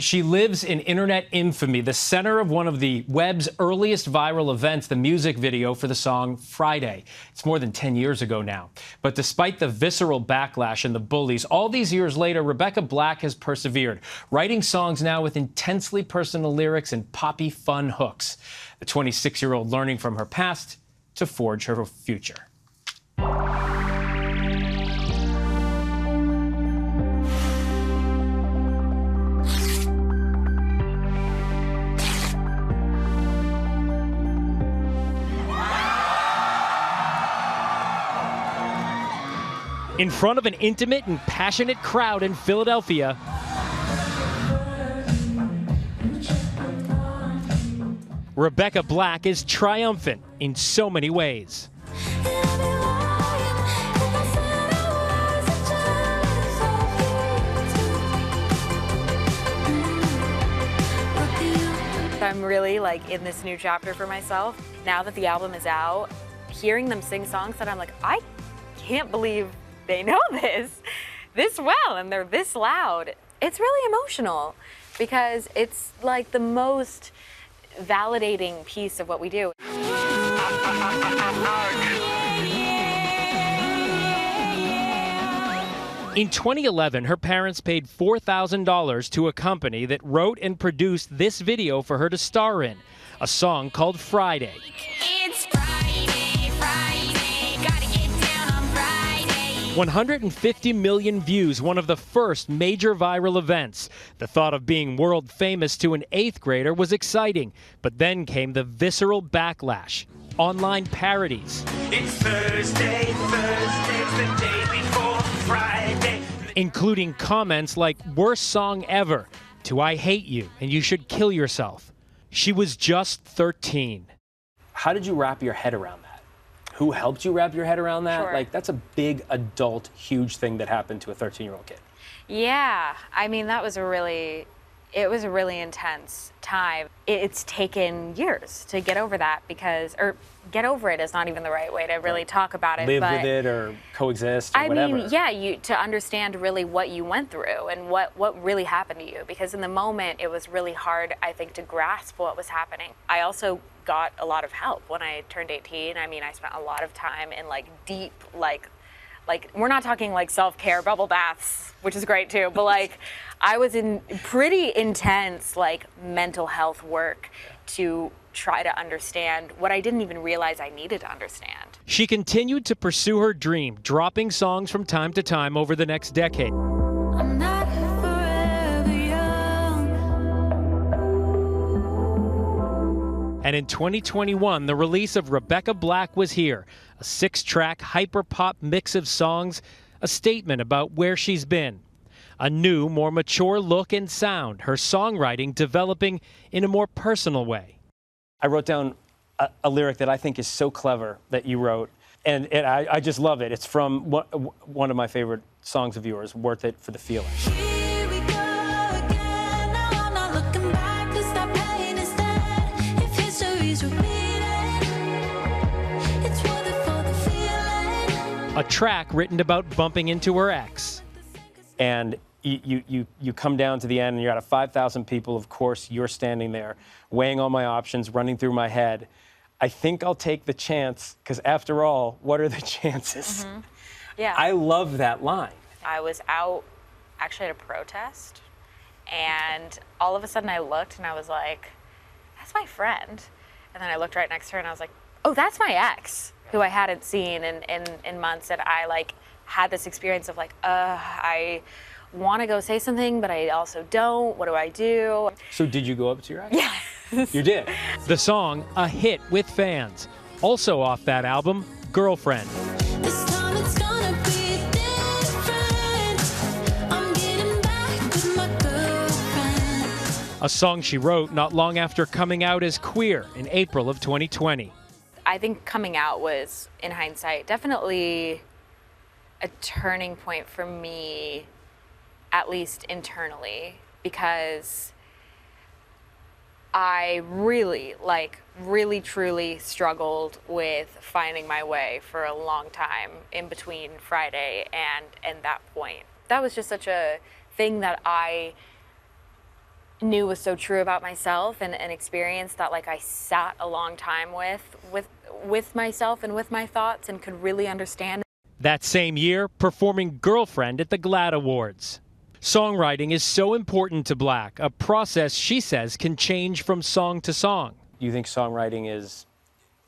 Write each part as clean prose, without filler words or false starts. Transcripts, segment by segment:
She lives in internet infamy, the center of one of the web's earliest viral events, the music video for the song Friday. It's more than 10 years ago now. But despite the visceral backlash and the bullies, all these years later, Rebecca Black has persevered, writing songs now with intensely personal lyrics and poppy fun hooks. The 26-year-old learning from her past to forge her future. In front of an intimate and passionate crowd in Philadelphia, Rebecca Black is triumphant in so many ways. I'm really in this new chapter for myself. Now that the album is out, hearing them sing songs that I'm like, I can't believe they know this well and they're this loud. It's really emotional because it's the most validating piece of what we do. In 2011, her parents paid $4,000 to a company that wrote and produced this video for her to star in, a song called Friday. It's Friday, Friday, gotta get down on Friday. 150 million views, one of the first major viral events. The thought of being world famous to an 8th grader was exciting, but then came the visceral backlash. Online parodies. It's Thursday, Thursday's the day before Friday. Including comments like, worst song ever, to I hate you and you should kill yourself. She was just 13. How did you wrap your head around that? Who helped you wrap your head around that? Sure. That's a big adult, huge thing that happened to a 13-year-old kid. Yeah, I mean, it was a really intense time. It's taken years to get over that or get over it is not even the right way to really talk about it. Live with it or coexist or whatever. I mean, yeah, to understand really what you went through and what really happened to you, because in the moment it was really hard, I think, to grasp what was happening. I also got a lot of help when I turned 18. I mean, I spent a lot of time in deep, we're not talking self-care bubble baths, which is great too, but I was in pretty intense mental health work to try to understand what I didn't even realize I needed to understand. She continued to pursue her dream, dropping songs from time to time over the next decade. I'm not forever young. And in 2021, the release of Rebecca Black was here, a 6-track hyper-pop mix of songs, a statement about where she's been. A new, more mature look and sound, her songwriting developing in a more personal way. I wrote down a lyric that I think is so clever that you wrote, and I just love it. It's from one of my favorite songs of yours, Worth It for the Feeling. Here we go again. Now I'm not looking back, 'cause that pain is dead. If history's repeating, it's worth it for the feeling. A track written about bumping into her ex. And you come down to the end and you're out of 5,000 people. Of course, you're standing there weighing all my options, running through my head. I think I'll take the chance, because after all, what are the chances? Mm-hmm. Yeah. I love that line. I was out actually at a protest, and all of a sudden I looked and I was like, that's my friend. And then I looked right next to her and I was like, oh, that's my ex, who I hadn't seen in months. And I had this experience of I want to go say something, but I also don't. What do I do? So did you go up to your ex? Yeah. You did? The song, a hit with fans. Also off that album, Girlfriend. This time it's gonna be different. I'm getting back with my girlfriend. A song she wrote not long after coming out as queer in April of 2020. I think coming out was, in hindsight, definitely a turning point for me, at least internally, because I really truly struggled with finding my way for a long time in between Friday and that point. That was just such a thing that I knew was so true about myself, and an experience that like I sat a long time with myself and with my thoughts and could really understand. That same year, performing Girlfriend at the GLAAD Awards. Songwriting is so important to Black, a process she says can change from song to song. Do you think songwriting is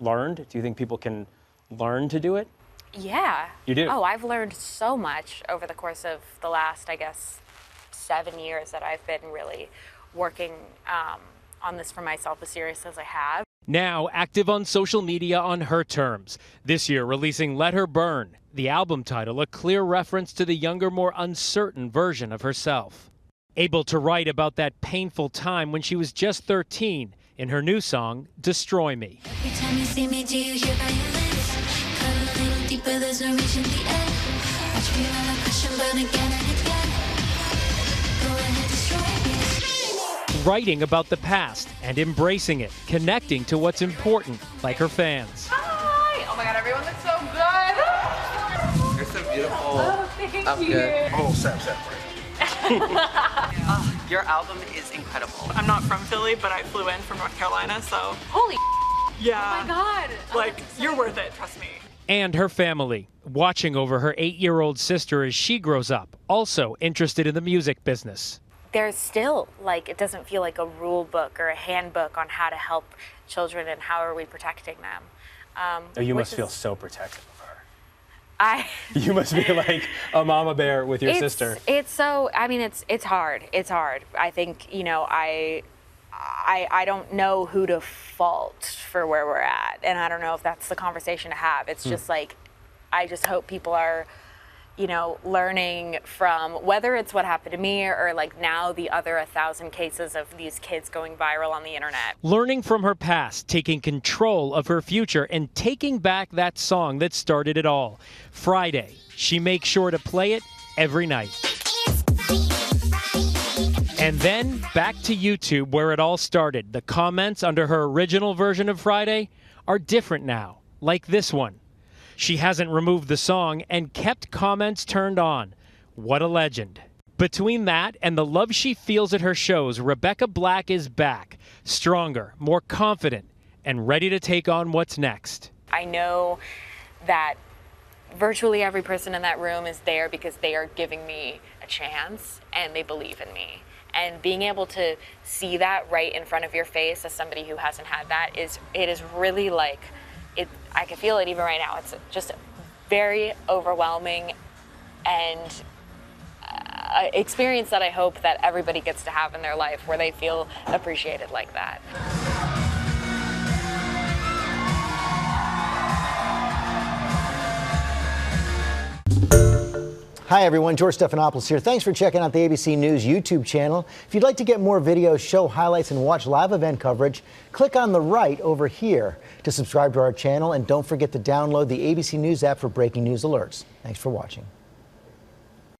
learned? Do you think people can learn to do it? Yeah. You do? Oh, I've learned so much over the course of the last, I guess, 7 years that I've been really working on this for myself as serious as I have. Now active on social media on her terms. This year releasing Let Her Burn, the album title a clear reference to the younger, more uncertain version of herself. Able to write about that painful time when she was just 13 in her new song, Destroy Me. Every time you see me, do you hear violence? Cut a little deeper, there's no reaching the end. Watch me while I question, burn again and again. Go ahead, destroy me. Writing about the past and embracing it, connecting to what's important, like her fans. Hi! Oh my god, everyone looks so good! You're so beautiful. Oh, thank I'm you. good. Oh, Sam. Your album is incredible. I'm not from Philly, but I flew in from North Carolina, so. Holy Yeah. oh my God. Like, you're worth it, trust me. And her family, watching over her 8-year-old sister as she grows up, also interested in the music business. There's still, like, it doesn't feel like a rule book or a handbook on how to help children and how are we protecting them. Oh, you which must feel is- so protective of her. You must be like a mama bear with your sister. It's so, I mean, it's hard. It's hard. I think, you know, I don't know who to fault for where we're at. And I don't know if that's the conversation to have. It's just like, I just hope people are, you know, learning from whether it's what happened to me or like now the other 1,000 cases of these kids going viral on the internet. Learning from her past, taking control of her future, and taking back that song that started it all. Friday, she makes sure to play it every night. And then back to YouTube where it all started. The comments under her original version of Friday are different now, like this one. She hasn't removed the song and kept comments turned on. What a legend. Between that and the love she feels at her shows, Rebecca Black is back, stronger, more confident, and ready to take on what's next. I know that virtually every person in that room is there because they are giving me a chance and they believe in me. And being able to see that right in front of your face as somebody who hasn't had that is really like, I can feel it even right now. It's just very overwhelming and experience that I hope that everybody gets to have in their life where they feel appreciated like that. Hi everyone, George Stephanopoulos here. Thanks for checking out the ABC News YouTube channel. If you'd like to get more videos, show highlights, and watch live event coverage, click on the right over here to subscribe to our channel, and don't forget to download the ABC News app for breaking news alerts. Thanks for watching.